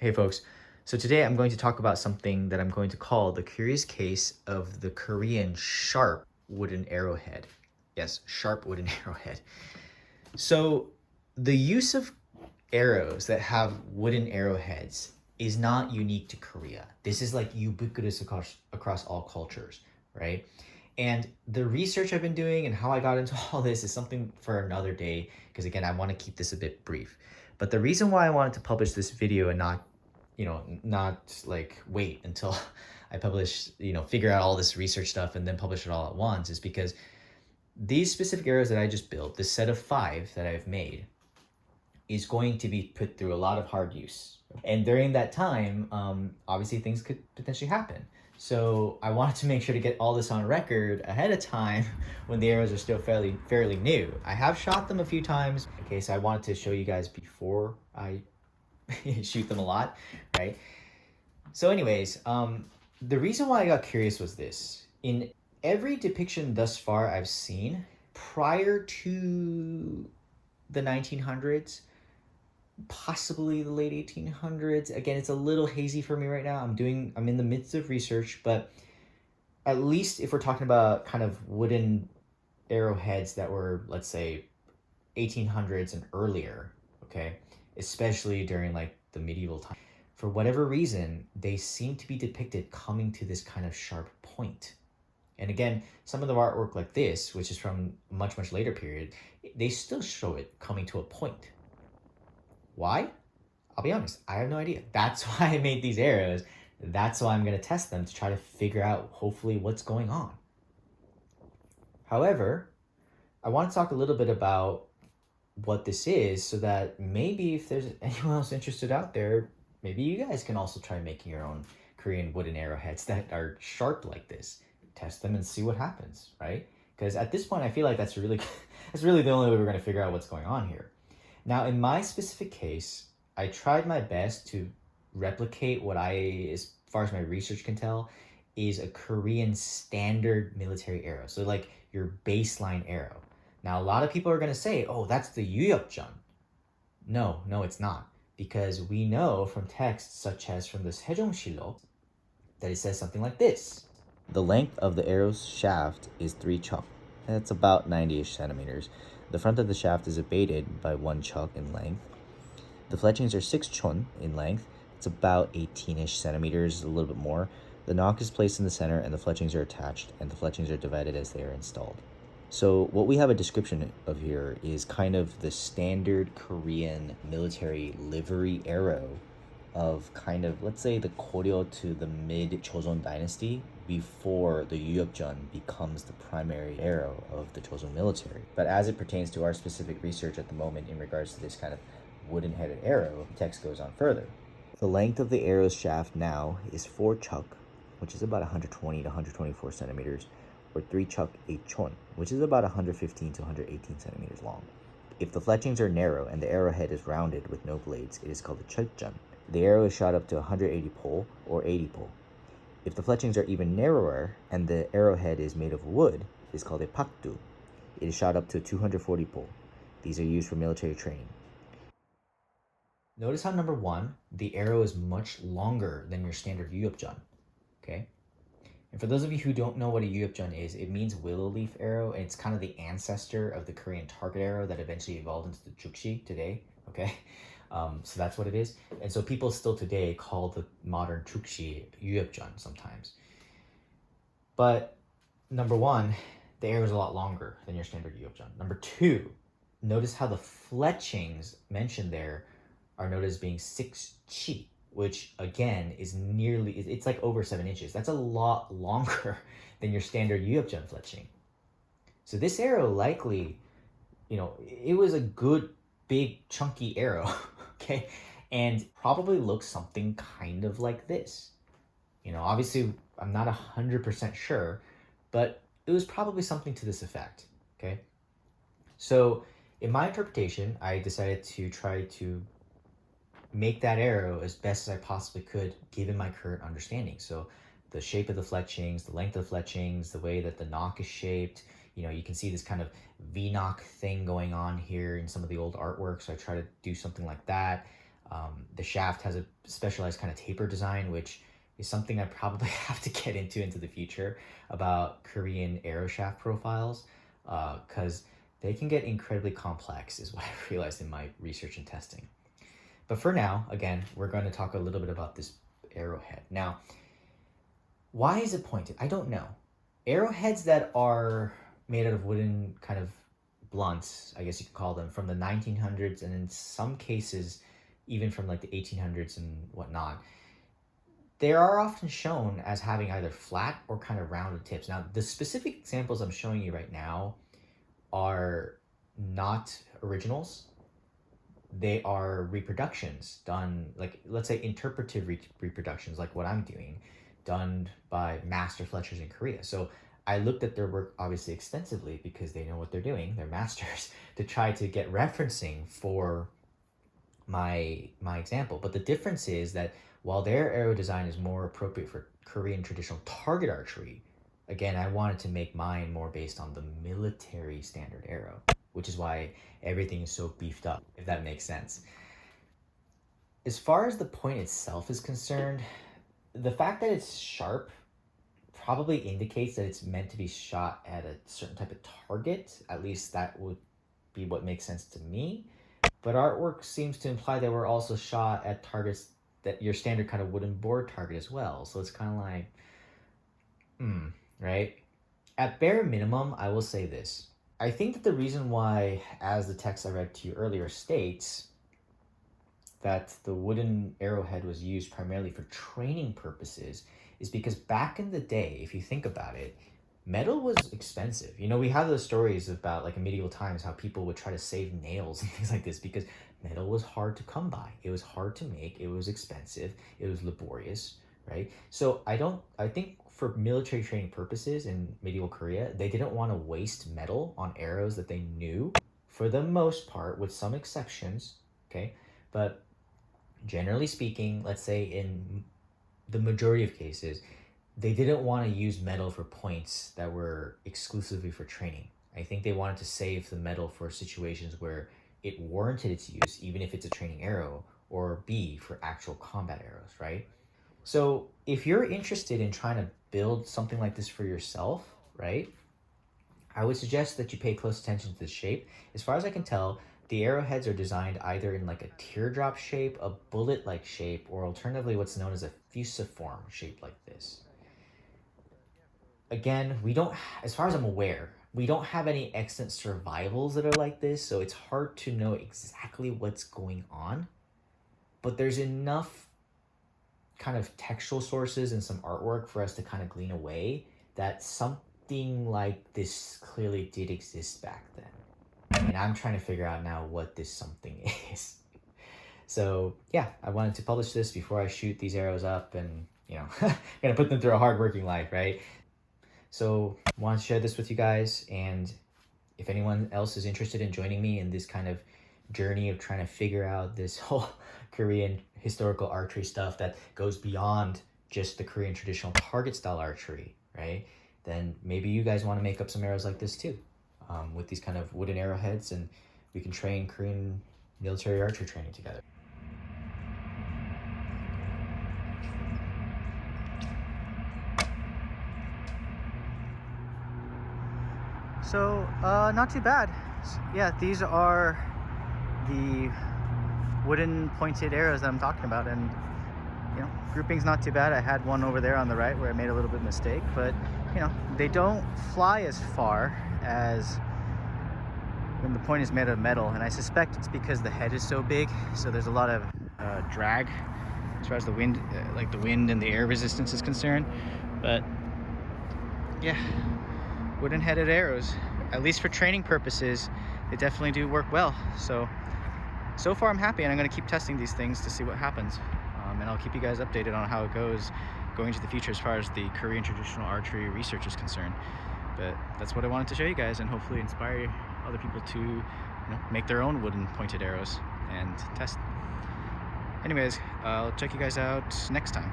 Hey folks, so today I'm going to talk about something that I'm going to call the curious case of the Korean sharp wooden arrowhead. Yes, sharp wooden arrowhead. So the use of arrows that have wooden arrowheads is not unique to Korea. This is like ubiquitous across all cultures, right? And the research I've been doing and how I got into all this is something for another day, because again, I want to keep this a bit brief. But the reason why I wanted to publish this video and not like wait until I publish, figure out all this research stuff and then publish it all at once is because these specific arrows that I just built, this set of 5 that I've made, is going to be put through a lot of hard use. And during that time, obviously things could potentially happen. So I wanted to make sure to get all this on record ahead of time when the arrows are still fairly new. I have shot them a few times. Okay, so I wanted to show you guys before I shoot them a lot, right? So anyways, the reason why I got curious was this. In every depiction thus far I've seen, prior to the 1900s, possibly the late 1800s. Again, it's a little hazy for me right now. I'm in the midst of research, but at least if we're talking about kind of wooden arrowheads that were, let's say, 1800s and earlier, okay, especially during like the medieval time, for whatever reason, they seem to be depicted coming to this kind of sharp point. And again, some of the artwork like this, which is from a much later period, they still show it coming to a point. Why? I'll be honest, I have no idea. That's why I made these arrows. That's why I'm going to test them to try to figure out, hopefully, what's going on. However, I want to talk a little bit about what this is so that maybe if there's anyone else interested out there, maybe you guys can also try making your own Korean wooden arrowheads that are sharp like this. Test them and see what happens, right? Because at this point, I feel like that's really the only way we're going to figure out what's going on here. Now, in my specific case, I tried my best to replicate what as far as my research can tell, is a Korean standard military arrow. So like your baseline arrow. Now, a lot of people are going to say, oh, that's the 유협전. No, it's not. Because we know from texts such as from this 세종실록 that it says something like this. The length of the arrow's shaft is 3 chok. That's about 90-ish centimeters. The front of the shaft is abated by 1 chok in length. The fletchings are 6 chon in length. It's about 18-ish centimeters, a little bit more. The nock is placed in the center and the fletchings are attached, and the fletchings are divided as they are installed. So what we have a description of here is kind of the standard Korean military livery arrow of kind of, let's say, the Goryeo to the mid-Joseon dynasty before the 유협전 becomes the primary arrow of the Joseon military. But as it pertains to our specific research at the moment in regards to this kind of wooden-headed arrow, the text goes on further. The length of the arrow's shaft now is 4 chok, which is about 120 to 124 centimeters, or 3 chok 8 chon, which is about 115 to 118 centimeters long. If the fletchings are narrow and the arrowhead is rounded with no blades, it is called a 철전. The arrow is shot up to 180 pole or 80 pole. If the fletchings are even narrower and the arrowhead is made of wood, it is called a pakdu. It is shot up to 240 pole. These are used for military training. Notice how number 1, the arrow is much longer than your standard 유협전. Okay? And for those of you who don't know what a 유협전 is, it means willow leaf arrow, and it's kind of the ancestor of the Korean target arrow that eventually evolved into the jukshi today. Okay? So that's what it is. And so people still today call the modern jukshi 유협전 sometimes. But number 1, the arrow is a lot longer than your standard 유협전. Number 2, notice how the fletchings mentioned there are noted as being 6 chi, which again is it's like over 7 inches. That's a lot longer than your standard 유협전 fletching. So this arrow likely, it was a good, big, chunky arrow, okay? And probably looks something kind of like this. Obviously, I'm not 100% sure, but it was probably something to this effect, okay? So in my interpretation, I decided to try to make that arrow as best as I possibly could given my current understanding. So the shape of the fletchings, the length of the fletchings, the way that the nock is shaped, you can see this kind of V-nock thing going on here in some of the old artwork, so I try to do something like that. The shaft has a specialized kind of taper design, which is something I probably have to get into the future about Korean arrow shaft profiles, because they can get incredibly complex, is what I realized in my research and testing. But for now, again, we're going to talk a little bit about this arrowhead. Now, why is it pointed? I don't know. Arrowheads that are made out of wooden kind of blunts, I guess you could call them, from the 1900s, and in some cases, even from like the 1800s and whatnot, they are often shown as having either flat or kind of rounded tips. Now, the specific examples I'm showing you right now are not originals. They are reproductions done, like, let's say interpretive reproductions, like what I'm doing, done by Master Fletchers in Korea. So I looked at their work obviously extensively because they know what they're doing, they're masters, to try to get referencing for my example. But the difference is that while their arrow design is more appropriate for Korean traditional target archery, again, I wanted to make mine more based on the military standard arrow, which is why everything is so beefed up, if that makes sense. As far as the point itself is concerned, the fact that it's sharp probably indicates that it's meant to be shot at a certain type of target. At least that would be what makes sense to me. But artwork seems to imply that we're also shot at targets that your standard kind of wooden board target as well. So it's kind of like, right? At bare minimum, I will say this. I think that the reason why, as the text I read to you earlier states, that the wooden arrowhead was used primarily for training purposes is because back in the day, if you think about it, metal was expensive. You know, we have those stories about, like, in medieval times, how people would try to save nails and things like this because metal was hard to come by. It was hard to make. It was expensive. It was laborious, right? So I think for military training purposes in medieval Korea, they didn't want to waste metal on arrows that they knew, for the most part, with some exceptions, okay? But generally speaking, let's say in the majority of cases, they didn't want to use metal for points that were exclusively for training. I think they wanted to save the metal for situations where it warranted its use, even if it's a training arrow, or B, for actual combat arrows, right? So if you're interested in trying to build something like this for yourself, right, I would suggest that you pay close attention to the shape. As far as I can tell, the arrowheads are designed either in like a teardrop shape, a bullet-like shape, or alternatively what's known as a fusiform shape like this. Again, we don't, as far as I'm aware, we don't have any extant survivals that are like this, so it's hard to know exactly what's going on. But there's enough kind of textual sources and some artwork for us to kind of glean away that something like this clearly did exist back then. And I'm trying to figure out now what this something is. So yeah, I wanted to publish this before I shoot these arrows up and, you know, gonna put them through a hard working life, right? So I wanted to share this with you guys, and if anyone else is interested in joining me in this kind of journey of trying to figure out this whole Korean historical archery stuff that goes beyond just the Korean traditional target style archery, right? Then maybe you guys want to make up some arrows like this too, with these kind of wooden arrowheads, and we can train Korean military archery training together. So, not too bad. Yeah, these are the wooden pointed arrows that I'm talking about, and you know, grouping's not too bad. I had one over there on the right where I made a little bit of mistake, but you know, they don't fly as far as when the point is made of metal, and I suspect it's because the head is so big, so there's a lot of drag as far as the wind, like the wind and the air resistance is concerned. But yeah, wooden headed arrows, at least for training purposes, they definitely do work well. So far I'm happy, and I'm going to keep testing these things to see what happens, and I'll keep you guys updated on how it goes going into the future as far as the Korean traditional archery research is concerned. But that's what I wanted to show you guys, and hopefully inspire other people to, you know, make their own wooden pointed arrows and test. Anyways, I'll check you guys out next time.